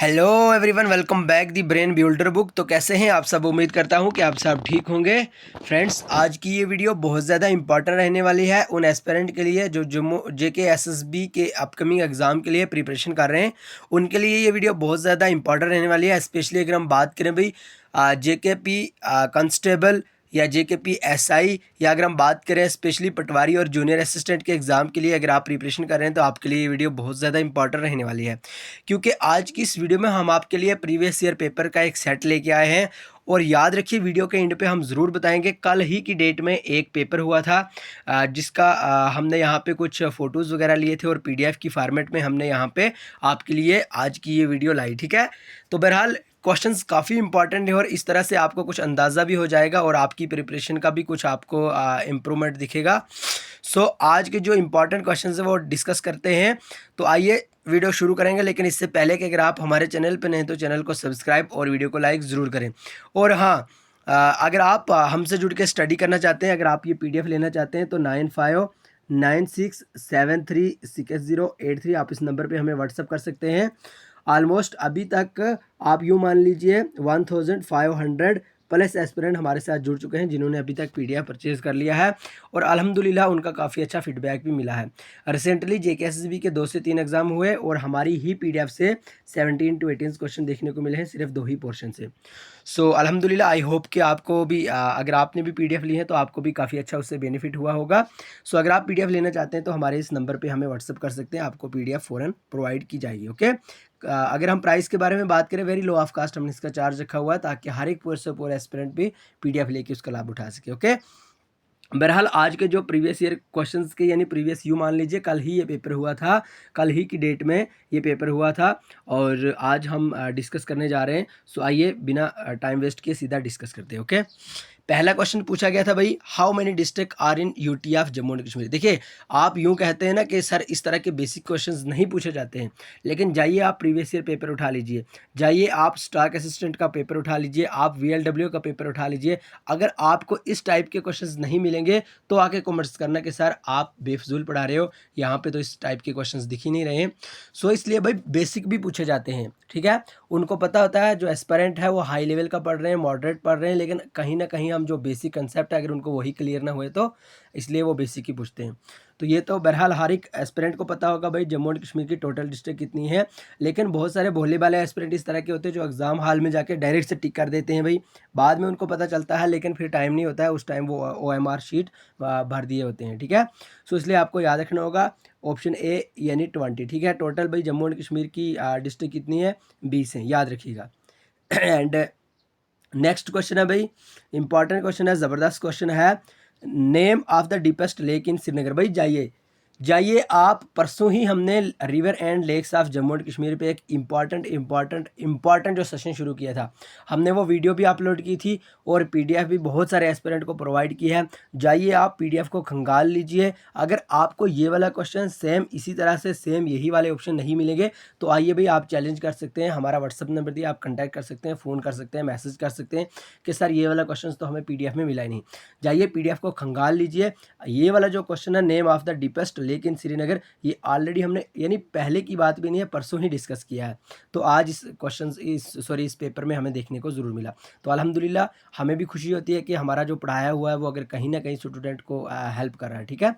Hello everyone, welcome back the brain builder book. तो कैसे हैं आप सब? उम्मीद करता हूं कि आप सब ठीक होंगे। फ्रेंड्स, आज की ये वीडियो बहुत ज़्यादा इंपॉर्टेंट रहने वाली है उन एस्पिरेंट के लिए जो जम्मू जेके एसएसबी के अपकमिंग एग्ज़ाम के लिए प्रिपरेशन कर रहे हैं। उनके लिए ये वीडियो बहुत ज़्यादा इंपॉर्टेंट रहने वाली है। स्पेशली अगर हम बात करें भाई जेकेपी कांस्टेबल या जेकेपी एसआई, या अगर हम बात करें स्पेशली पटवारी और जूनियर असिस्टेंट के एग्ज़ाम के लिए अगर आप प्रिपरेशन कर रहे हैं तो आपके लिए ये वीडियो बहुत ज़्यादा इंपॉर्टेंट रहने वाली है। क्योंकि आज की इस वीडियो में हम आपके लिए प्रीवियस ईयर पेपर का एक सेट लेके आए हैं। और याद रखिए, वीडियो के एंड पे हम ज़रूर बताएंगे कल ही की डेट में एक पेपर हुआ था जिसका हमने यहाँ पे कुछ फ़ोटोज़ वगैरह लिए थे और पीडीएफ की फॉर्मेट में हमने यहाँ पे आपके लिए आज की ये वीडियो लाई। ठीक है, तो बहरहाल क्वेश्चंस काफ़ी इंपॉर्टेंट है और इस तरह से आपको कुछ अंदाज़ा भी हो जाएगा और आपकी प्रिपरेशन का भी कुछ आपको इम्प्रूवमेंट दिखेगा। सो आज के जो इम्पॉर्टेंट क्वेश्चंस है वो डिस्कस करते हैं। तो आइए वीडियो शुरू करेंगे, लेकिन इससे पहले कि अगर आप हमारे चैनल पर नहीं तो चैनल को सब्सक्राइब और वीडियो को लाइक ज़रूर करें। और हाँ, अगर आप हमसे जुड़ के स्टडी करना चाहते हैं, अगर आप ये पीडीएफ लेना चाहते हैं तो 9596736083 आप इस नंबर पे हमें व्हाट्सअप कर सकते हैं। ऑलमोस्ट अभी तक आप यूँ मान लीजिए 1500 प्लस एस्पिरेंट हमारे साथ जुड़ चुके हैं जिन्होंने अभी तक पीडीएफ परचेज़ कर लिया है और अल्हम्दुलिल्लाह उनका काफ़ी अच्छा फीडबैक भी मिला है। रिसेंटली जेकेएसएसबी के 2 से 3 एग्ज़ाम हुए और हमारी ही पीडीएफ से 17 to 18 क्वेश्चन देखने को मिले हैं सिर्फ 2 ही पोर्शन से। सो अल्हम्दुलिल्लाह, आई होप कि आपको भी अगर आपने भी पीडीएफ ली है तो आपको भी काफ़ी अच्छा उससे बेनिफिट हुआ होगा। सो अगर आप पीडीएफ लेना चाहते हैं तो हमारे इस नंबर पे हमें व्हाट्सअप कर सकते हैं, आपको पीडीएफ फ़ौरन प्रोवाइड की जाएगी। ओके, अगर हम प्राइस के बारे में बात करें, वेरी लो ऑफ कास्ट हमने इसका चार्ज रखा हुआ है ताकि हर एक पूरे एस्पिरेंट भी पीडीएफ लेके उसका लाभ उठा सके। ओके, बहरहाल आज के जो प्रीवियस ईयर क्वेश्चंस के यानी प्रीवियस यू मान लीजिए कल ही ये पेपर हुआ था, कल ही की डेट में ये पेपर हुआ था और आज हम डिस्कस करने जा रहे हैं। सो आइए बिना टाइम वेस्ट किए सीधा डिस्कस करते हैं। ओके, पहला क्वेश्चन पूछा गया था भाई, how many district are in UT of Jammu and Kashmir. देखिए, आप यूँ कहते हैं ना कि सर इस तरह के बेसिक क्वेश्चंस नहीं पूछे जाते हैं, लेकिन जाइए आप प्रीवियस ईयर पेपर उठा लीजिए, जाइए आप स्टाक असिस्टेंट का पेपर उठा लीजिए, आप वीएलडब्ल्यू का पेपर उठा लीजिए। अगर आपको इस टाइप के क्वेश्चंस नहीं मिलेंगे तो आके कमेंट्स करना कि सर आप बेफजूल पढ़ा रहे हो, यहाँ पे तो इस टाइप के क्वेश्चंस दिख ही नहीं रहे हैं। सो इसलिए भाई बेसिक भी पूछे जाते हैं। ठीक है, उनको पता होता है जो एस्पिरेंट है वो हाई लेवल का पढ़ रहे हैं, मॉडरेट पढ़ रहे हैं, लेकिन कहीं ना कहीं हम जो बेसिक कंसेप्ट है अगर उनको वही क्लियर ना हुए तो इसलिए वो बेसिक ही पूछते हैं। तो ये तो बहरहाल हर एक एस्पिरेंट को पता होगा भाई जम्मू एंड कश्मीर की टोटल डिस्ट्रिक्ट कितनी है। लेकिन बहुत सारे भोले भाले एस्पिरेंट इस तरह के होते हैं जो एग्ज़ाम हॉल में जाके डायरेक्ट से टिक कर देते हैं भाई, बाद में उनको पता चलता है लेकिन फिर टाइम नहीं होता है, उस टाइम वो ओएमआर शीट भर दिए होते हैं। ठीक है, सो इसलिए आपको याद रखना होगा ऑप्शन ए यानी 20। ठीक है, टोटल भाई जम्मू एंड कश्मीर की डिस्ट्रिक्ट कितनी है? 20 है, याद रखिएगा। एंड नेक्स्ट क्वेश्चन है भाई, इंपॉर्टेंट क्वेश्चन है, ज़बरदस्त क्वेश्चन है, name of the deepest lake in Srinagar. भाई जाइए जाइए आप, परसों ही हमने river and lakes of Jammu and Kashmir पे एक इम्पॉर्टेंट जो सेशन शुरू किया था, हमने वो वीडियो भी अपलोड की थी और पीडीएफ भी बहुत सारे एस्पिरेंट को प्रोवाइड की है। जाइए आप पीडीएफ को खंगाल लीजिए। अगर आपको ये वाला क्वेश्चन सेम इसी तरह से सेम यही वाले ऑप्शन नहीं मिलेंगे तो आइए भाई आप चैलेंज कर सकते हैं, हमारा व्हाट्सअप नंबर दिए, आप कंटैक्ट कर सकते हैं, फ़ोन कर सकते हैं, मैसेज कर सकते हैं कि सर ये वाला क्वेश्चन तो हमें पीडीएफ में मिला ही नहीं। जाइए पीडीएफ को खंगाल लीजिए। ये वाला जो क्वेश्चन है name of the deepest lake in Srinagar, ये ऑलरेडी हमने यानी पहले की बात भी नहीं है, परसों ही डिस्कस किया है। तो आज इस क्वेश्चन इस पेपर में हमें देखने को ज़रूर मिला। तो अल्हम्दुलिल्लाह हमें भी खुशी होती है कि हमारा जो पढ़ाया हुआ है वो अगर कहीं ना कहीं स्टूडेंट को हेल्प कर रहा है। ठीक है,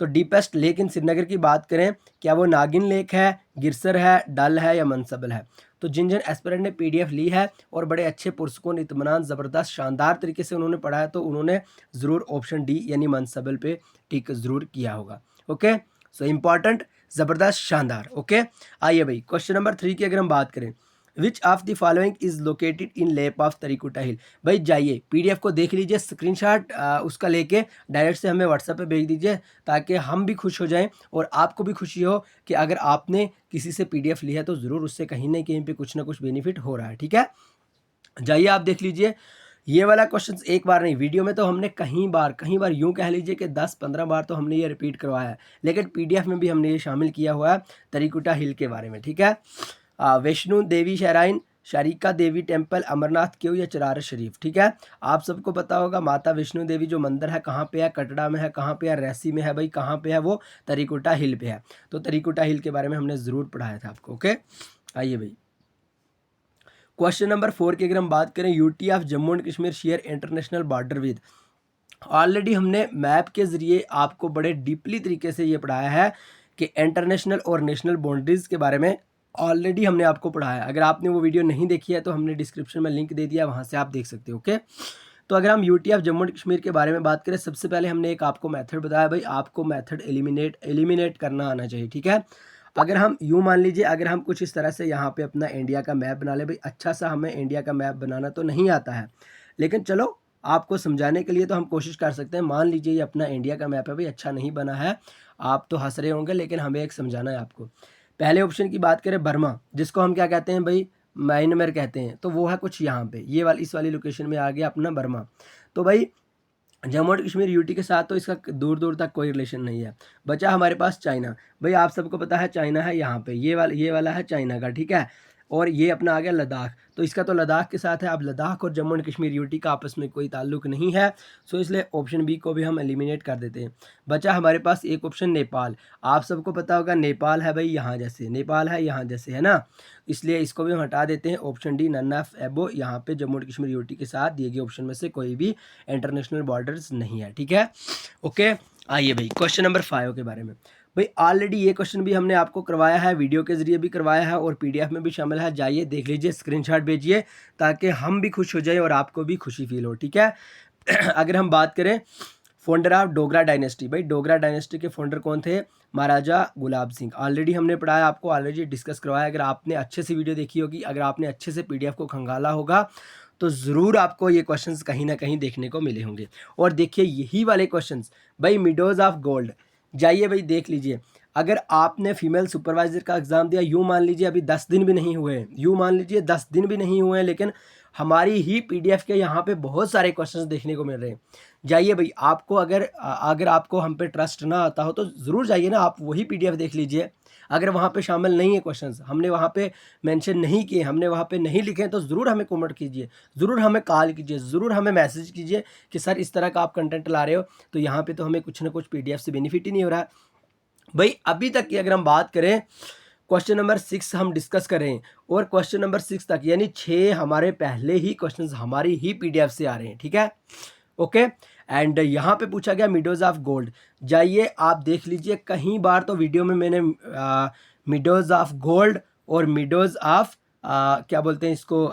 तो डीपेस्ट लेक इन श्रीनगर की बात करें, क्या वो नागिन लेक है, गिरसर है, डल है या मनसबल है? तो जिन जिन एस्पिरेंट ने पीडीएफ ली है और बड़े अच्छे पुरस्कों इत्मीनान ज़बरदस्त शानदार तरीके से उन्होंने पढ़ा है तो उन्होंने ज़रूर ऑप्शन डी यानी मनसबल पे टिक ज़रूर किया होगा। ओके, सो इम्पॉर्टेंट, ज़बरदस्त, शानदार। ओके, आइए भाई क्वेश्चन नंबर 3 की अगर हम बात करें, which of the following is located in लेप ऑफ तरीकुटा हिल। भाई जाइए पीडीएफ को देख लीजिए, स्क्रीनशॉट उसका लेके डायरेक्ट से हमें व्हाट्सएप पे भेज दीजिए ताकि हम भी खुश हो जाएं और आपको भी खुशी हो कि अगर आपने किसी से पीडीएफ ली है तो ज़रूर उससे कहीं ना कहीं पे कुछ ना कुछ बेनिफिट हो रहा है। ठीक है, जाइए आप देख लीजिए। ये वाला क्वेश्चन एक बार नहीं, वीडियो में तो हमने कई बार यूँ कह लीजिए कि 10-15 बार तो हमने ये रिपीट करवाया है, लेकिन पीडीएफ में भी हमने ये शामिल किया हुआ है तरीकुटा हिल के बारे में। ठीक है, वैष्णो देवी शराइन, शारिका देवी टेम्पल, अमरनाथ केव या चरार शरीफ। ठीक है, आप सबको पता होगा माता वैष्णो देवी जो मंदिर है कहाँ पे है, कटरा में है, कहाँ पे है, रैसी में है भाई, कहाँ पे है वो तरीकुटा हिल पे है। तो तरीकुटा हिल के बारे में हमने ज़रूर पढ़ाया था आपको। ओके, आइए भाई क्वेश्चन नंबर 4 की अगर हम बात करें, UT of Jammu and Kashmir share international border with. Already हमने मैप के ज़रिए आपको बड़े डीपली तरीके से ये पढ़ाया है कि इंटरनेशनल और नेशनल बाउंड्रीज़ के बारे में ऑलरेडी हमने आपको पढ़ाया है। अगर आपने वो वीडियो नहीं देखी है तो हमने डिस्क्रिप्शन में लिंक दे दिया, वहाँ से आप देख सकते हो। ओके, तो अगर हम UT of Jammu and Kashmir के बारे में बात करें, सबसे पहले हमने एक आपको मेथड बताया, भाई आपको मेथड एलिमिनेट करना आना चाहिए, ठीक है। अगर हम यूँ मान लीजिए, अगर हम कुछ इस तरह से यहाँ पे अपना इंडिया का मैप बना ले, भाई अच्छा सा हमें इंडिया का मैप बनाना तो नहीं आता है, लेकिन चलो आपको समझाने के लिए तो हम कोशिश कर सकते हैं। मान लीजिए ये अपना इंडिया का मैप है, भाई अच्छा नहीं बना है, आप तो हंस रहे होंगे, लेकिन हमें एक समझाना है आपको। पहले ऑप्शन की बात करें, बर्मा, जिसको हम क्या कहते हैं भाई, म्यांमार कहते हैं, तो वो है कुछ यहाँ पे, ये वाली इस वाली लोकेशन में आ गया अपना बर्मा। तो भाई जम्मू एंड कश्मीर यूटी के साथ तो इसका दूर दूर तक कोई रिलेशन नहीं है। बचा हमारे पास चाइना, भाई आप सबको पता है चाइना है यहाँ पे, ये वाला है चाइना का, ठीक है। और ये अपना आ गया लद्दाख, तो इसका तो लद्दाख के साथ है। अब लद्दाख और जम्मू एंड कश्मीर यूटी का आपस में कोई ताल्लुक नहीं है, सो इसलिए ऑप्शन बी को भी हम एलिमिनेट कर देते हैं। बचा हमारे पास एक ऑप्शन नेपाल, आप सबको पता होगा नेपाल है भाई यहाँ जैसे, नेपाल है यहाँ जैसे, है ना, इसलिए इसको भी हम हटा देते हैं। ऑप्शन डी नन ऑफ एबो, यहाँ पे जम्मू एंड कश्मीर यूटी के साथ दिए गए ऑप्शन में से कोई भी इंटरनेशनल बॉर्डर्स नहीं है, ठीक है। ओके, आइए भाई क्वेश्चन नंबर 5 के बारे में। भाई ऑलरेडी ये क्वेश्चन भी हमने आपको करवाया है, वीडियो के जरिए भी करवाया है और पीडीएफ में भी शामिल है, जाइए देख लीजिए, स्क्रीनशॉट भेजिए ताकि हम भी खुश हो जाए और आपको भी खुशी फील हो, ठीक है। अगर हम बात करें फाउंडर ऑफ डोगरा डायनेस्टी, भाई डोगरा डायनेस्टी के फाउंडर कौन थे, महाराजा गुलाब सिंह। ऑलरेडी हमने पढ़ाया आपको, ऑलरेडी डिस्कस करवाया। अगर आपने अच्छे से वीडियो देखी होगी, अगर आपने अच्छे से पीडीएफ को खंगाला होगा, तो ज़रूर आपको ये क्वेश्चंस कहीं ना कहीं देखने को मिले होंगे। और देखिए यही वाले क्वेश्चंस, भाई मिडोज ऑफ गोल्ड, जाइए भाई देख लीजिए। अगर आपने फीमेल सुपरवाइज़र का एग्ज़ाम दिया, यूँ मान लीजिए अभी 10 दिन भी नहीं हुए, यूँ मान लीजिए 10 दिन भी नहीं हुए, लेकिन हमारी ही पीडीएफ के यहाँ पे बहुत सारे क्वेश्चंस देखने को मिल रहे हैं। जाइए भाई, आपको अगर आपको हम पे ट्रस्ट ना आता हो तो ज़रूर जाइए ना, आप वही पीडीएफ देख लीजिए। अगर वहाँ पे शामिल नहीं है क्वेश्चंस, हमने वहाँ पे मेंशन नहीं किए, हमने वहाँ पे नहीं लिखे, तो ज़रूर हमें कमेंट कीजिए, ज़रूर हमें कॉल कीजिए, ज़रूर हमें मैसेज कीजिए कि सर इस तरह का आप कंटेंट ला रहे हो, तो यहाँ पे तो हमें कुछ ना कुछ पीडीएफ से बेनिफिट ही नहीं हो रहा है। भाई अभी तक की अगर हम बात करें, क्वेश्चन नंबर 6 हम डिस्कस कर रहे हैं, और क्वेश्चन नंबर 6 तक यानी 6 हमारे पहले ही क्वेश्चंस हमारी ही पीडीएफ से आ रहे हैं, ठीक है। ओके, एंड यहाँ पे पूछा गया मिडोज ऑफ गोल्ड, जाइए आप देख लीजिए। कहीं बार तो वीडियो में मैंने मिडोज ऑफ गोल्ड और मिडोज ऑफ क्या बोलते हैं इसको,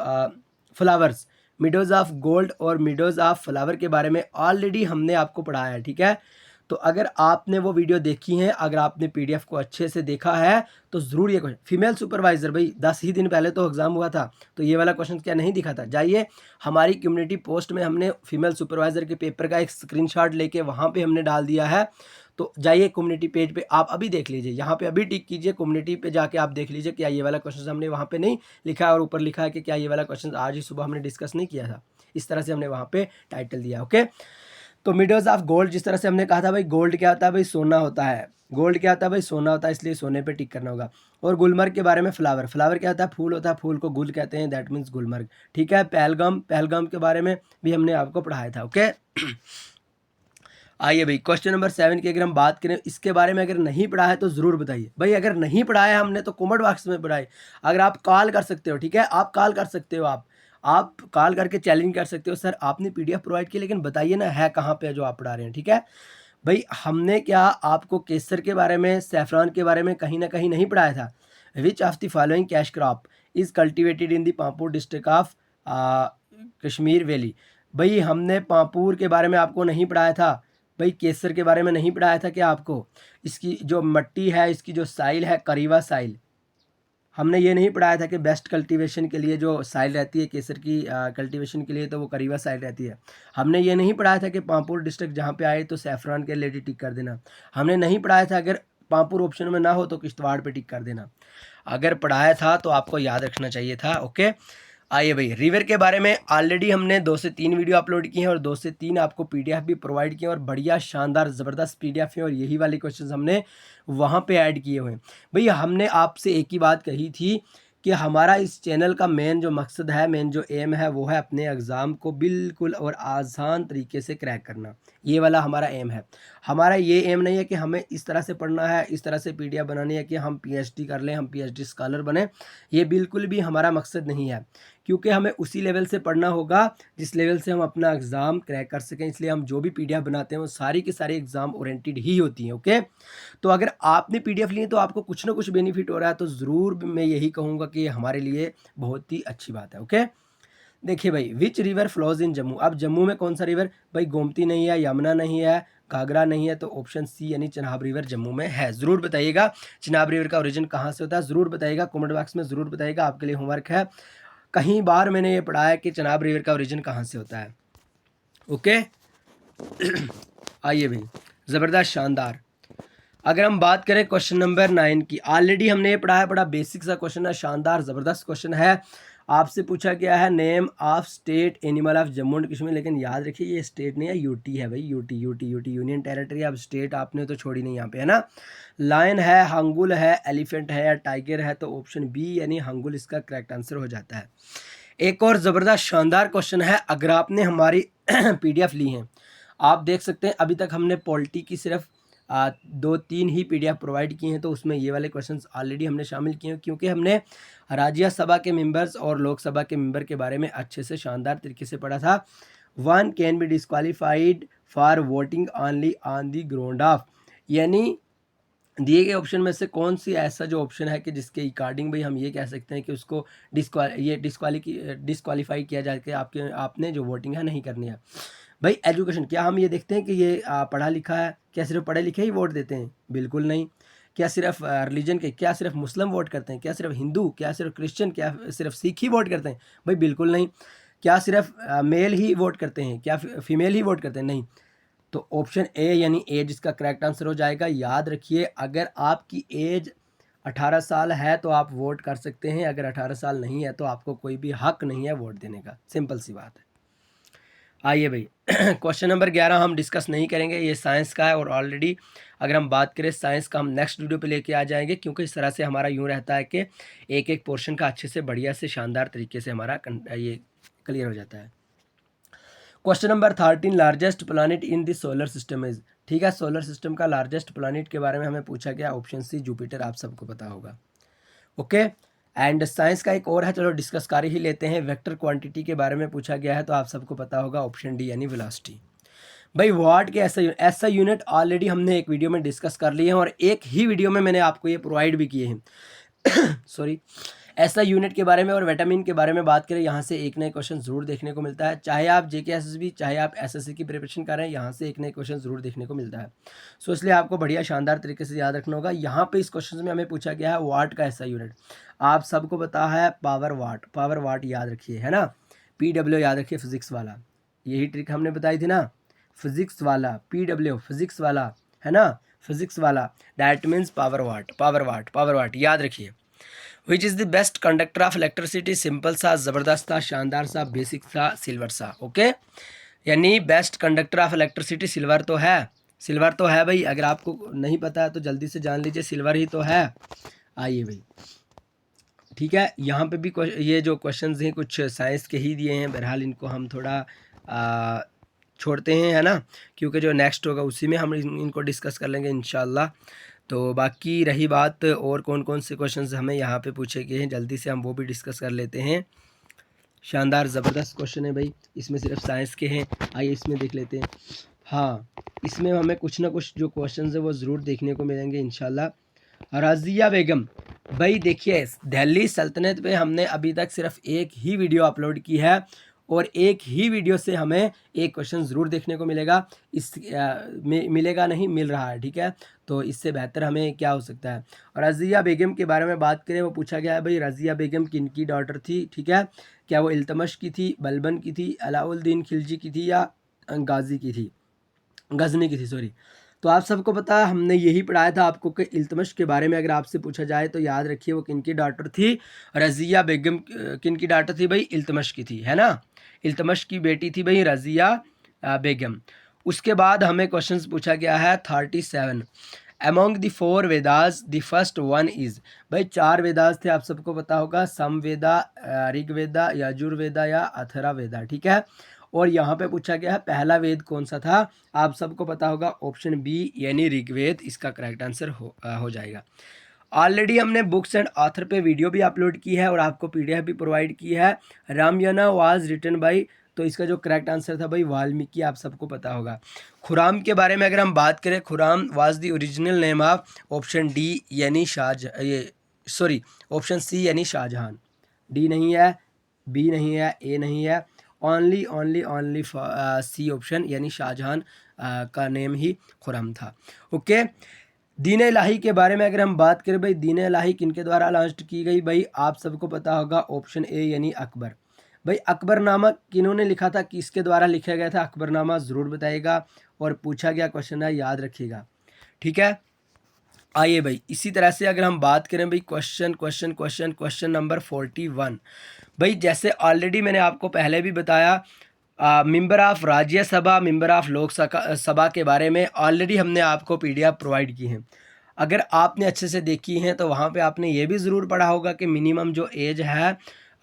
फ्लावर्स, मिडोज ऑफ गोल्ड और मिडोज ऑफ फ्लावर के बारे में ऑलरेडी हमने आपको पढ़ाया है, ठीक है। तो अगर आपने वो वीडियो देखी है, अगर आपने पीडीएफ को अच्छे से देखा है, तो ज़रूर ये क्वेश्चन, फीमेल सुपरवाइज़र, भाई 10 ही दिन पहले तो एग्ज़ाम हुआ था, तो ये वाला क्वेश्चन क्या नहीं दिखा था। जाइए हमारी कम्युनिटी पोस्ट में हमने फीमेल सुपरवाइज़र के पेपर का एक स्क्रीनशॉट लेके वहाँ पे हमने डाल दिया है, तो जाइए कम्युनिटी पेज पे आप अभी देख लीजिए, यहाँ पे अभी टिक कीजिए, कम्युनिटी पे जाके आप देख लीजिए क्या ये वाला क्वेश्चन हमने वहाँ पे नहीं लिखा है, और ऊपर लिखा है कि क्या ये वाला क्वेश्चन आज ही सुबह हमने डिस्कस नहीं किया था, इस तरह से हमने वहाँ पे टाइटल दिया। ओके, तो मिडोज ऑफ गोल्ड, जिस तरह से हमने कहा था भाई गोल्ड क्या होता है, भाई सोना होता है, गोल्ड क्या होता है भाई, सोना होता है, इसलिए सोने पे टिक करना होगा। और गुलमर्ग के बारे में फ्लावर, फ्लावर क्या होता है, फूल होता है, फूल को गुल कहते हैं, दैट मीन्स गुलमर्ग, ठीक है। पहलगाम, पहलगाम के बारे में भी हमने आपको पढ़ाया था। ओके, आइए भाई क्वेश्चन नंबर 7 की अगर हम बात करें, इसके बारे में अगर नहीं पढ़ा है तो ज़रूर बताइए। भाई अगर नहीं पढ़ाया है हमने तो कमेंट बॉक्स में पढ़ाए, अगर आप कॉल कर सकते हो, ठीक है, आप कॉल कर सकते हो, आप कॉल करके चैलेंज कर सकते हो, सर आपने पीडीएफ प्रोवाइड की, लेकिन बताइए ना है कहाँ पे जो आप पढ़ा रहे हैं, ठीक है। भाई हमने क्या आपको केसर के बारे में, सैफरान के बारे में कहीं ना कहीं नहीं पढ़ाया था। Which of the following cash crop is cultivated in the Pampore district of Kashmir valley, भाई हमने पांपोर के बारे में आपको नहीं पढ़ाया था, भाई केसर के बारे में नहीं पढ़ाया था क्या आपको। इसकी जो मिट्टी है, इसकी जो साइल है, करीवा साइल, हमने ये नहीं पढ़ाया था कि बेस्ट कल्टीवेशन के लिए जो साइल रहती है केसर की कल्टीवेशन के लिए, तो वो करीवा साइल रहती है। हमने ये नहीं पढ़ाया था कि पांपोर डिस्ट्रिक्ट जहाँ पे आए तो सैफरान के रिलेटेड टिक कर देना। हमने नहीं पढ़ाया था अगर पांपोर ऑप्शन में ना हो तो किश्तवाड़ पे टिक कर देना। अगर पढ़ाया था तो आपको याद रखना चाहिए था। ओके, आइए भाई रिवर के बारे में ऑलरेडी हमने 2 से 3 वीडियो अपलोड किए हैं और 2 से 3 आपको पीडीएफ भी प्रोवाइड किए हैं, और बढ़िया शानदार ज़बरदस्त पीडीएफ है, और यही वाले क्वेश्चंस हमने वहाँ पे ऐड किए हुए हैं। भैया हमने आपसे एक ही बात कही थी कि हमारा इस चैनल का मेन जो मकसद है, मेन जो एम है, वो है अपने एग्ज़ाम को बिल्कुल और आसान तरीके से क्रैक करना। ये वाला हमारा एम है। हमारा ये एम नहीं है कि हमें इस तरह से पढ़ना है, इस तरह से पीडीएफ बनानी है कि हम पीएचडी कर लें, हम पीएचडी स्कॉलर बने। ये बिल्कुल भी हमारा मकसद नहीं है, क्योंकि हमें उसी लेवल से पढ़ना होगा जिस लेवल से हम अपना एग्ज़ाम क्रैक कर सकें। इसलिए हम जो भी पीडीएफ बनाते हैं वो सारी की सारी एग्ज़ाम ओरिएंटेड ही होती हैं। ओके, तो अगर आपने पीडीएफ ली है तो आपको कुछ ना कुछ बेनिफिट हो रहा है, तो ज़रूर मैं यही कहूँगा कि हमारे लिए बहुत ही अच्छी बात है। ओके, देखिए भाई, which river flows in Jammu. अब जम्मू में कौन सा रिवर? भाई गोमती नहीं है, यमुना नहीं है, घाघरा नहीं है, तो ऑप्शन सी यानी चिनाब रिवर जम्मू में है। ज़रूर बताइएगा चिनाब रिवर का ओरिजिन कहाँ से होता है, ज़रूर बताइएगा, कमेंट बॉक्स में ज़रूर बताइएगा, आपके लिए होमवर्क है। कहीं बार मैंने ये पढ़ा है कि चिनाब रिवर का ओरिजिन कहाँ से होता है। ओके आइए भाई, ज़बरदस्त, शानदार। अगर हम बात करें क्वेश्चन नंबर 9 की, ऑलरेडी हमने ये पढ़ा है, बड़ा बेसिक सा क्वेश्चन है, शानदार ज़बरदस्त क्वेश्चन है। आपसे पूछा गया है name of state animal of Jammu and Kashmir, लेकिन याद रखिए ये स्टेट नहीं है, यूटी है भाई, UT UT UT union territory. अब स्टेट आपने तो छोड़ी नहीं यहाँ पे, है ना। लायन है, हंगुल है, एलिफेंट है या टाइगर है, तो ऑप्शन बी यानी हंगुल इसका करेक्ट आंसर हो जाता है। एक और ज़बरदस्त शानदार क्वेश्चन है, अगर आपने हमारी पीडीएफ ली हैं, आप देख सकते हैं अभी तक हमने पॉलिटी की सिर्फ 2-3 ही पीडीएफ प्रोवाइड किए हैं, तो उसमें ये वाले क्वेश्चंस ऑलरेडी हमने शामिल किए हैं, क्योंकि हमने राज्यसभा के मेंबर्स और लोकसभा के मेंबर के बारे में अच्छे से शानदार तरीके से पढ़ा था। One can be disqualified for voting only on the ground of, यानी दिए गए ऑप्शन में से कौन सी ऐसा जो ऑप्शन है कि जिसके अकॉर्डिंग भाई हम ये कह सकते हैं कि उसको डिस्क्वालीफाई किया जाए कि आपने जो वोटिंग है नहीं करनी है। भाई एजुकेशन, क्या हम ये देखते हैं कि ये पढ़ा लिखा है? क्या सिर्फ पढ़े लिखे ही वोट देते हैं? बिल्कुल नहीं। क्या सिर्फ रिलीजन के, क्या सिर्फ मुस्लिम वोट करते हैं? क्या सिर्फ हिंदू, क्या सिर्फ क्रिश्चियन, क्या सिर्फ सिख ही वोट करते हैं? भाई बिल्कुल नहीं। क्या सिर्फ मेल ही वोट करते हैं? क्या फीमेल ही वोट करते हैं? नहीं। तो ऑप्शन ए यानी एज इसका करेक्ट आंसर हो जाएगा। याद रखिए, अगर आपकी एज 18 साल है तो आप वोट कर सकते हैं, अगर 18 साल नहीं है तो आपको कोई भी हक नहीं है वोट देने का, सिंपल सी बात है। आइए भाई, क्वेश्चन नंबर 11 हम डिस्कस नहीं करेंगे, ये साइंस का है, और ऑलरेडी अगर हम बात करें साइंस का हम नेक्स्ट वीडियो पे लेके आ जाएंगे, क्योंकि इस तरह से हमारा यूँ रहता है कि एक एक पोर्शन का अच्छे से बढ़िया से शानदार तरीके से हमारा ये क्लियर हो जाता है। Question number 13, largest planet in the solar system is. ठीक है, सोलर सिस्टम का लार्जेस्ट प्लानिट के बारे में हमें पूछा गया, ऑप्शन सी जुपिटर, आप सबको पता होगा। ओके, एंड साइंस का एक और है, चलो डिस्कस कर ही लेते हैं। वेक्टर क्वांटिटी के बारे में पूछा गया है, तो आप सबको पता होगा, ऑप्शन डी यानी वेलोसिटी। भाई वाट के ऐसा यूनिट ऑलरेडी हमने एक वीडियो में डिस्कस कर लिए हैं, और एक ही वीडियो में मैंने आपको ये प्रोवाइड भी किए हैं सॉरी, ऐसा यूनिट के बारे में और विटामिन के बारे में बात करें, यहाँ से एक नए क्वेश्चन ज़रूर देखने को मिलता है। चाहे आप JK SSB, चाहे आप SSC की प्रिपरेशन कर रहे हैं, यहाँ से एक नए क्वेश्चन ज़रूर देखने को मिलता है। सो इसलिए आपको बढ़िया शानदार तरीके से याद रखना होगा। यहाँ पे इस क्वेश्चन में हमें पूछा गया है वाट का ऐसा यूनिट, आप सबको पता है पावर वाट, पावर वाट याद रखिए, है ना। PW याद रखिए, फिजिक्स वाला, यही ट्रिक हमने बताई थी ना, फिजिक्स वाला, PW फिजिक्स वाला, है ना, फिजिक्स वाला, that means power watt, power watt, power watt याद रखिए। Which is the best conductor of electricity, simple सा, ज़बरदस्त सा, शानदार सा, बेसिक सा, सिल्वर सा। ओके, यानी best conductor of electricity silver तो है, सिल्वर तो है भाई। अगर आपको नहीं पता है तो जल्दी से जान लीजिए, सिल्वर ही तो है। आइए भाई, ठीक है, यहाँ पे भी ये जो क्वेश्चंस हैं कुछ साइंस के ही दिए हैं, बहरहाल इनको हम थोड़ा छोड़ते हैं, है ना, क्योंकि जो नेक्स्ट होगा उसी में हम इनको डिस्कस कर लेंगे इंशाल्लाह। तो बाकी रही बात और कौन कौन से क्वेश्चंस हमें यहाँ पे पूछे गए हैं, जल्दी से हम वो भी डिस्कस कर लेते हैं। शानदार ज़बरदस्त क्वेश्चन है भाई, इसमें सिर्फ साइंस के हैं, आइए इसमें देख लेते हैं। हाँ, इसमें हमें कुछ ना कुछ जो क्वेश्चंस है वो ज़रूर देखने को मिलेंगे इंशाल्लाह। रज़िया बेगम, भाई देखिए, दिल्ली सल्तनत पे हमने अभी तक सिर्फ एक ही वीडियो अपलोड की है, और एक ही वीडियो से हमें एक क्वेश्चन ज़रूर देखने को मिलेगा। मिलेगा नहीं, मिल रहा है, ठीक है, तो इससे बेहतर हमें क्या हो सकता है। और रज़िया बेगम के बारे में बात करें, वो पूछा गया है भाई रज़िया बेगम किन की डॉटर थी, ठीक है, क्या वो इल्तमश की थी, बलबन की थी, अलाउद्दीन खिलजी की थी, या गाजी की थी, गजनी की थी, सॉरी। तो आप सबको पता है, हमने यही पढ़ाया था आपको कि इल्तमश के बारे में अगर आपसे पूछा जाए तो याद रखिए वो किन की डॉटर थी, रज़िया बेगम किन की डॉटर थी भाई, इल्तमश की थी, है ना, इल्तमश की बेटी थी भाई रज़िया बेगम। उसके बाद हमें क्वेश्चंस पूछा गया है 37, among the 4 Vedas the first one is. भाई 4 वेदास थे, आप सबको पता होगा, समवेदा, ऋग्वेदा, यजुर्वेदा या अथर्ववेदा, ठीक है। और यहाँ पे पूछा गया है पहला वेद कौन सा था, आप सबको पता होगा ऑप्शन बी यानी ऋग्वेद इसका करेक्ट आंसर हो जाएगा। ऑलरेडी हमने बुक्स एंड ऑथर पे वीडियो भी अपलोड की है और आपको पीडीएफ भी प्रोवाइड की है। रामायण वाज रिटन बाय, तो इसका जो करेक्ट आंसर था भाई वाल्मीकि, आप सबको पता होगा। खुराम के बारे में अगर हम बात करें, Khurram was the original name of option D यानी ऑप्शन सी यानी शाहजहां। डी नहीं है, बी नहीं है, ए नहीं है, ओनली सी ऑप्शन यानी शाहजहां का नेम ही खुरम था। ओके, दीन इलाही के बारे में अगर हम बात करें भाई, दीन इलाही किनके द्वारा लॉन्च की गई भाई, आप सबको पता होगा ऑप्शन ए यानी अकबर। भाई अकबरनामा किन्होंने लिखा था, किसके द्वारा लिखा गया था अकबरनामा, ज़रूर बताइएगा और पूछा गया क्वेश्चन है, याद रखिएगा। ठीक है, आइए भाई इसी तरह से अगर हम बात करें भाई क्वेश्चन नंबर 41। भाई जैसे ऑलरेडी मैंने आपको पहले भी बताया, member of Rajya Sabha, member of सभा के बारे में ऑलरेडी हमने आपको पीडीएफ प्रोवाइड की है। अगर आपने अच्छे से देखी हैं तो वहाँ पे आपने ये भी ज़रूर पढ़ा होगा कि मिनिमम जो एज है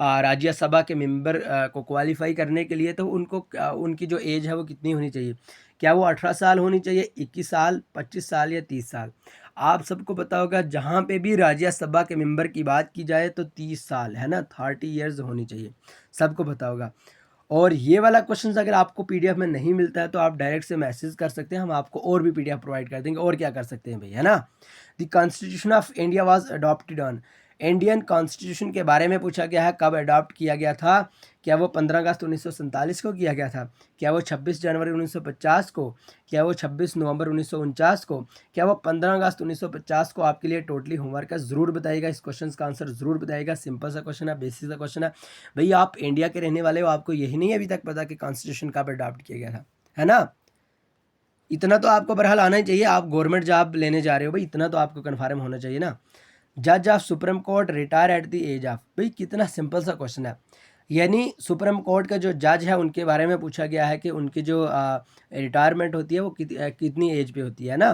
राज्यसभा के मेंबर को क्वालिफाई करने के लिए, तो उनको उनकी जो एज है वो कितनी होनी चाहिए, क्या वो 18 साल होनी चाहिए, 21 साल, 25 साल या 30 साल। आप सबको पता होगा जहाँ पे भी राज्यसभा के मेंबर की बात की जाए तो 30 साल है ना, 30 ईयर्स होनी चाहिए, सबको पता होगा। और ये वाला क्वेश्चन अगर आपको पीडीएफ में नहीं मिलता है तो आप डायरेक्ट से मैसेज कर सकते हैं, हम आपको और भी पीडीएफ प्रोवाइड कर देंगे। और क्या कर सकते हैं भाई, है ना। The constitution of India was adopted on, Indian constitution के बारे में पूछा गया है, कब अडॉप्ट किया गया था, क्या वो 15 अगस्त 1947 को किया गया था, क्या वो 26 जनवरी 1950 को, क्या वो 26 नवंबर 1949 को, क्या वो 15 अगस्त 1950 को। आपके लिए टोटली होमवर्क है, ज़रूर बताइएगा, इस क्वेश्चन का आंसर ज़रूर बताइएगा। सिंपल सा क्वेश्चन है, बेसिक सा क्वेश्चन है। भाई आप इंडिया के रहने वाले हो, आपको यही नहीं अभी तक पता कि कॉन्स्टिट्यूशन कब अडॉप्ट किया गया था, है ना। इतना तो आपको बहरहाल आना ही चाहिए, आप गवर्नमेंट जॉब लेने जा रहे हो भाई, इतना तो आपको कन्फर्म होना चाहिए ना। जज of supreme court retire at the age of, भाई कितना सिंपल सा क्वेश्चन है। यानी सुप्रीम कोर्ट का जो जज है उनके बारे में पूछा गया है कि उनकी जो रिटायरमेंट होती है वो कितनी एज पे होती है ना,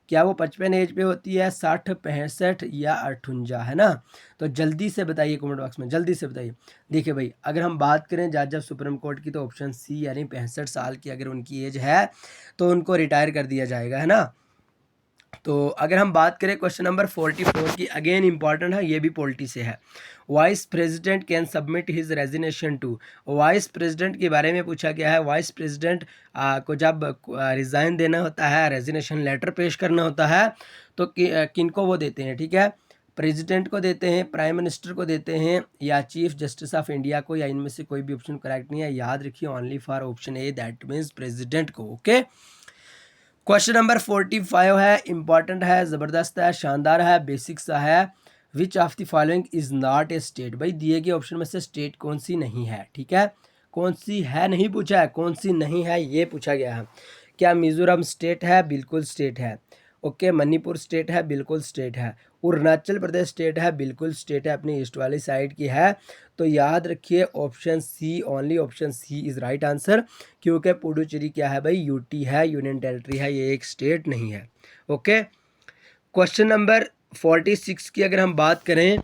क्या वो 55 एज पे होती है, 60, 65 या 58, है ना। तो जल्दी से बताइए कमेंट बॉक्स में, जल्दी से बताइए। देखिए भाई अगर हम बात करें जज ऑफ सुप्रीम कोर्ट की तो ऑप्शन सी यानी 65 साल की अगर उनकी एज है तो उनको रिटायर कर दिया जाएगा, है ना। तो अगर हम बात करें क्वेश्चन नंबर 44 की, अगेन इंपॉर्टेंट है, ये भी पॉलिटी से है। Vice president can submit his resignation to, vice president के बारे में पूछा गया है। वाइस प्रेसिडेंट को जब रिज़ाइन देना होता है, रेजिग्नेशन लेटर पेश करना होता है, तो किनको वो देते हैं, ठीक है, प्रेसिडेंट को देते हैं, प्राइम मिनिस्टर को देते हैं, या चीफ जस्टिस ऑफ इंडिया को, या इनमें से कोई भी ऑप्शन करेक्ट नहीं है। याद रखिए only for option A, that means president को। ओके, क्वेश्चन नंबर 45 है, इंपॉर्टेंट है, ज़बरदस्त है, शानदार है, बेसिक सा है। Which of the following is not a state, भाई दिए गए ऑप्शन में से स्टेट कौन सी नहीं है, ठीक है, कौन सी है नहीं पूछा है, कौन सी नहीं है ये पूछा गया है। क्या मिज़ोरम स्टेट है, बिल्कुल स्टेट है। ओके, मणिपुर स्टेट है, बिल्कुल स्टेट है। अरुणाचल प्रदेश स्टेट है, बिल्कुल स्टेट है, अपनी ईस्ट वाली साइड की है। तो याद रखिए option C, only option C is right answer, क्योंकि पुडुचेरी क्या है भाई, यूटी है, यूनियन टेरिटरी है, ये एक स्टेट नहीं है। ओके, क्वेश्चन नंबर 46 की अगर हम बात करें,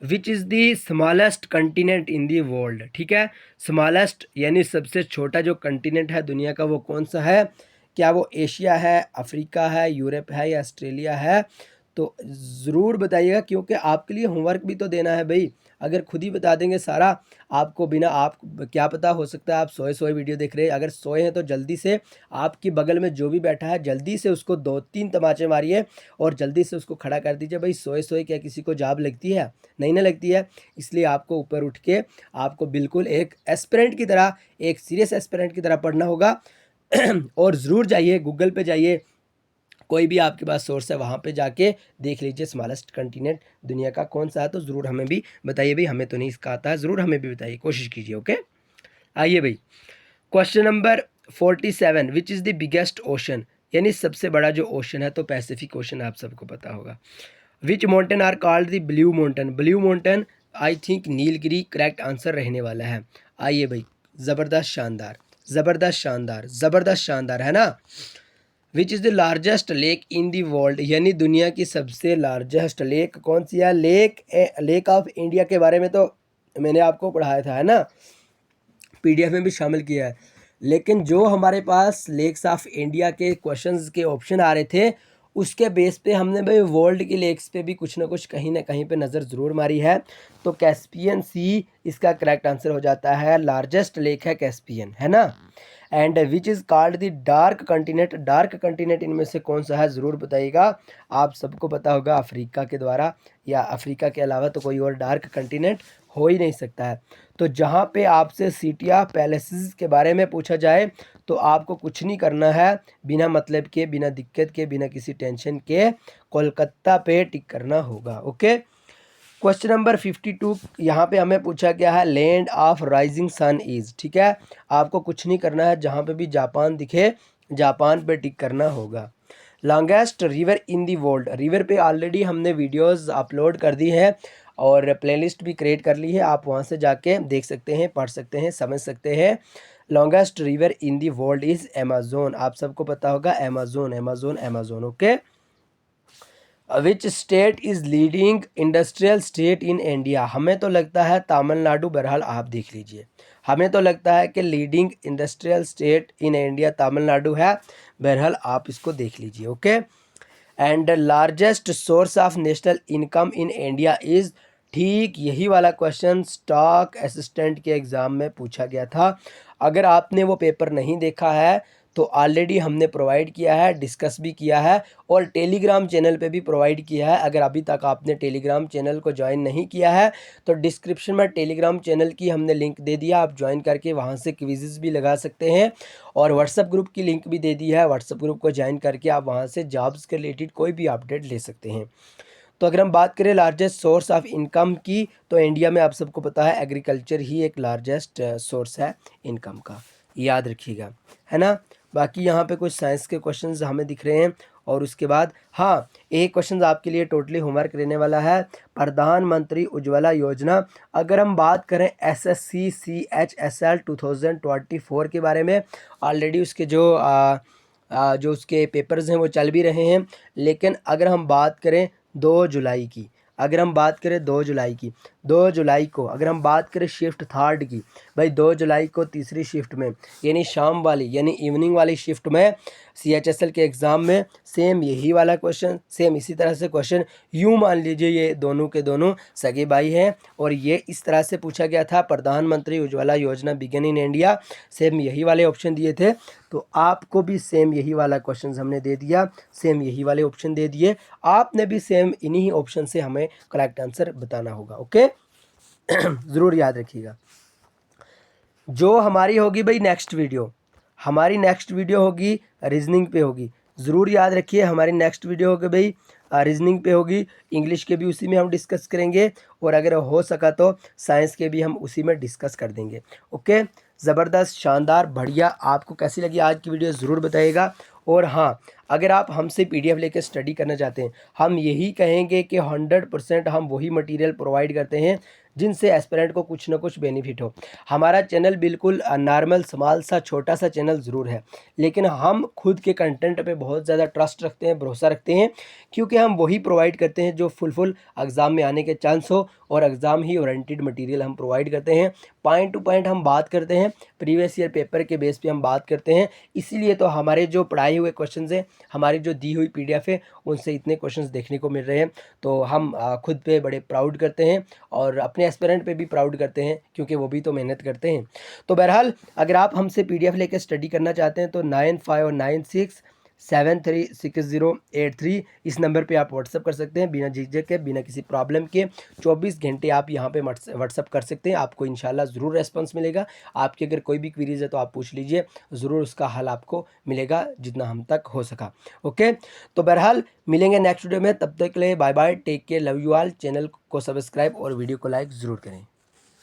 which is the smallest continent in the world, ठीक है, स्मॉलेस्ट यानी सबसे छोटा जो कंटिनेंट है दुनिया का वो कौन सा है, क्या वो एशिया है, अफ्रीका है, यूरोप है या ऑस्ट्रेलिया है। तो ज़रूर बताइएगा, क्योंकि आपके लिए होमवर्क भी तो देना है भाई। अगर खुद ही बता देंगे सारा आपको, बिना आप क्या पता, हो सकता है आप सोए वीडियो देख रहे हैं, अगर सोए हैं तो जल्दी से आपकी बगल में जो भी बैठा है जल्दी से उसको 2-3 तमाचे मारिए और जल्दी से उसको खड़ा कर दीजिए। भाई सोए क्या किसी को जॉब लगती है, नहीं ना लगती है। इसलिए आपको ऊपर उठ के आपको बिल्कुल एक एस्पिरेंट की तरह, एक सीरियस एस्पिरेंट की तरह पढ़ना होगा। और ज़रूर जाइए गूगल पे जाइए, कोई भी आपके पास सोर्स है वहाँ पे जाके देख लीजिए स्मॉलेस्ट कंटिनेंट दुनिया का कौन सा है। तो ज़रूर हमें भी बताइए भाई, हमें तो नहीं इसका आता है, ज़रूर हमें भी बताइए, कोशिश कीजिए। ओके, आइए भाई question number 47, which is the biggest ocean, यानी सबसे बड़ा जो ओशन है तो पैसिफिक ओशन, आप सबको पता होगा। Which mountain are called the blue mountain, blue mountain I think Nilgiri correct answer रहने वाला है। आइए भाई, ज़बरदस्त शानदार, ज़बरदस्त शानदार, ज़बरदस्त शानदार, है ना। विच is the largest lake in the world, यानी दुनिया की सबसे लार्जेस्ट लेक कौन सी है। लेक ऑफ इंडिया के बारे में तो मैंने आपको पढ़ाया था, है ना, पीडीएफ में भी शामिल किया है। लेकिन जो हमारे पास लेक्स ऑफ इंडिया के क्वेश्चंस के ऑप्शन आ रहे थे उसके बेस पे हमने भाई वर्ल्ड के लेक्स पे भी कुछ ना कुछ कहीं ना कहीं पे नज़र ज़रूर मारी है। तो कैस्पियन सी इसका करेक्ट आंसर हो जाता है, लार्जेस्ट लेक है कैस्पियन, है ना। And which is called the dark continent, dark continent इनमें से कौन सा है ज़रूर बताइएगा। आप सबको पता होगा अफ्रीका के द्वारा, या अफ्रीका के अलावा तो कोई और डार्क कंटिनेंट हो ही नहीं सकता है। तो जहाँ पे आपसे सिटिया पैलेसेस के बारे में पूछा जाए तो आपको कुछ नहीं करना है, बिना मतलब के, बिना दिक्कत के, बिना किसी टेंशन के कोलकाता पे टिक करना होगा। ओके, क्वेश्चन नंबर 52 यहाँ पे हमें पूछा गया है land of rising sun is, ठीक है। आपको कुछ नहीं करना है, जहाँ पे भी जापान दिखे जापान पे टिक करना होगा। Longest river in the world, river पे ऑलरेडी हमने वीडियोस अपलोड कर दी है और प्लेलिस्ट भी क्रिएट कर ली है, आप वहाँ से जाके देख सकते हैं, पढ़ सकते हैं, समझ सकते हैं। Longest river in the world is Amazon, आप सबको पता होगा Amazon, Amazon, Amazon. Okay, which state is leading industrial state in India, हमें तो लगता है तमिलनाडु, बहरहाल आप देख लीजिए। हमें तो लगता है कि leading industrial state in India Tamil Nadu है, बहरहाल आप इसको देख लीजिए। Okay, and largest source of national income in India is, ठीक यही वाला क्वेश्चन स्टॉक असिस्टेंट के एग्ज़ाम में पूछा गया था। अगर आपने वो पेपर नहीं देखा है तो ऑलरेडी हमने प्रोवाइड किया है, डिस्कस भी किया है और टेलीग्राम चैनल पे भी प्रोवाइड किया है। अगर अभी तक आपने टेलीग्राम चैनल को ज्वाइन नहीं किया है तो डिस्क्रिप्शन में टेलीग्राम चैनल की हमने लिंक दे दिया, आप ज्वाइन करके वहाँ से क्विज़ेस भी लगा सकते हैं। और व्हाट्सएप ग्रुप की लिंक भी दे दी है, व्हाट्सएप ग्रुप को ज्वाइन करके आप वहाँ से जॉब्स के रिलेटेड कोई भी अपडेट ले सकते हैं। तो अगर हम बात करें लार्जेस्ट सोर्स ऑफ इनकम की, तो इंडिया में आप सबको पता है एग्रीकल्चर ही एक लार्जेस्ट सोर्स है इनकम का, याद रखिएगा, है ना। बाकी यहाँ पे कुछ साइंस के क्वेश्चंस हमें दिख रहे हैं और उसके बाद हाँ, एक क्वेश्चन आपके लिए टोटली होमवर्क रहने वाला है, प्रधानमंत्री उज्ज्वला योजना। अगर हम बात करें SSC CHSL 2024 के बारे में, ऑलरेडी उसके जो उसके पेपर्स हैं वो चल भी रहे हैं। लेकिन अगर हम बात करें 2 जुलाई की, अगर हम बात करें 2 जुलाई की, 2 जुलाई को अगर हम बात करें शिफ्ट थर्ड की, भाई 2 जुलाई को तीसरी शिफ्ट में, यानी शाम वाली यानी इवनिंग वाली शिफ्ट में CHSL के एग्ज़ाम में सेम यही वाला क्वेश्चन, सेम इसी तरह से क्वेश्चन, यूँ मान लीजिए ये दोनों के दोनों सगे भाई हैं और ये इस तरह से पूछा गया था, प्रधानमंत्री उज्ज्वला योजना बिगिन इन इंडिया, सेम यही वाले ऑप्शन दिए थे। तो आपको भी सेम यही वाला क्वेश्चन हमने दे दिया, सेम यही वाले ऑप्शन दे दिए, आपने भी सेम इन्हीं ऑप्शन से हमें करेक्ट आंसर बताना होगा। ओके, ज़रूर याद रखिएगा। जो हमारी होगी भाई नेक्स्ट वीडियो, हमारी नेक्स्ट वीडियो होगी रीजनिंग पे होगी, ज़रूर याद रखिए हमारी नेक्स्ट वीडियो होगी भाई रीजनिंग पे होगी। इंग्लिश के भी उसी में हम डिस्कस करेंगे और अगर हो सका तो साइंस के भी हम उसी में डिस्कस कर देंगे। ओके, ज़बरदस्त, शानदार, बढ़िया। आपको कैसी लगी आज की वीडियो ज़रूर बताइएगा। और हाँ, अगर आप हमसे PDF लेकर स्टडी करना चाहते हैं, हम यही कहेंगे कि 100% हम वही मटेरियल प्रोवाइड करते हैं जिनसे एस्पिरेंट को कुछ ना कुछ बेनिफिट हो। हमारा चैनल बिल्कुल नॉर्मल स्मॉल सा छोटा सा चैनल ज़रूर है, लेकिन हम खुद के कंटेंट पे बहुत ज़्यादा ट्रस्ट रखते हैं, भरोसा रखते हैं, क्योंकि हम वही प्रोवाइड करते हैं जो फुल एग्ज़ाम में आने के चांस हो और एग्ज़ाम ही ओरिएंटेड मटेरियल हम प्रोवाइड करते हैं। पॉइंट टू पॉइंट हम बात करते हैं, प्रीवियस ईयर पेपर के बेस पे हम बात करते हैं। इसीलिए तो हमारे जो पढ़ाए हुए क्वेश्चंस हैं, हमारी जो दी हुई PDF है, उनसे इतने क्वेश्चंस देखने को मिल रहे हैं। तो हम खुद पे बड़े प्राउड करते हैं और अपने एस्पिरेंट पे भी प्राउड करते हैं, क्योंकि वो भी तो मेहनत करते हैं। तो बहरहाल अगर आप हमसे PDF लेकर स्टडी करना चाहते हैं तो 9596736083 इस नंबर पे आप व्हाट्सअप कर सकते हैं, बिना झिझक के, बिना किसी प्रॉब्लम के। 24 घंटे आप यहाँ पे व्हाट्सअप कर सकते हैं, आपको इंशाल्लाह ज़रूर रेस्पॉन्स मिलेगा। आपकी अगर कोई भी क्वेरीज है तो आप पूछ लीजिए, ज़रूर उसका हल आपको मिलेगा जितना हम तक हो सका। ओके, तो बहरहाल मिलेंगे नेक्स्ट वीडियो में, तब तक के लिए bye bye, take care, love you all. Channel को सब्सक्राइब और वीडियो को लाइक ज़रूर करें।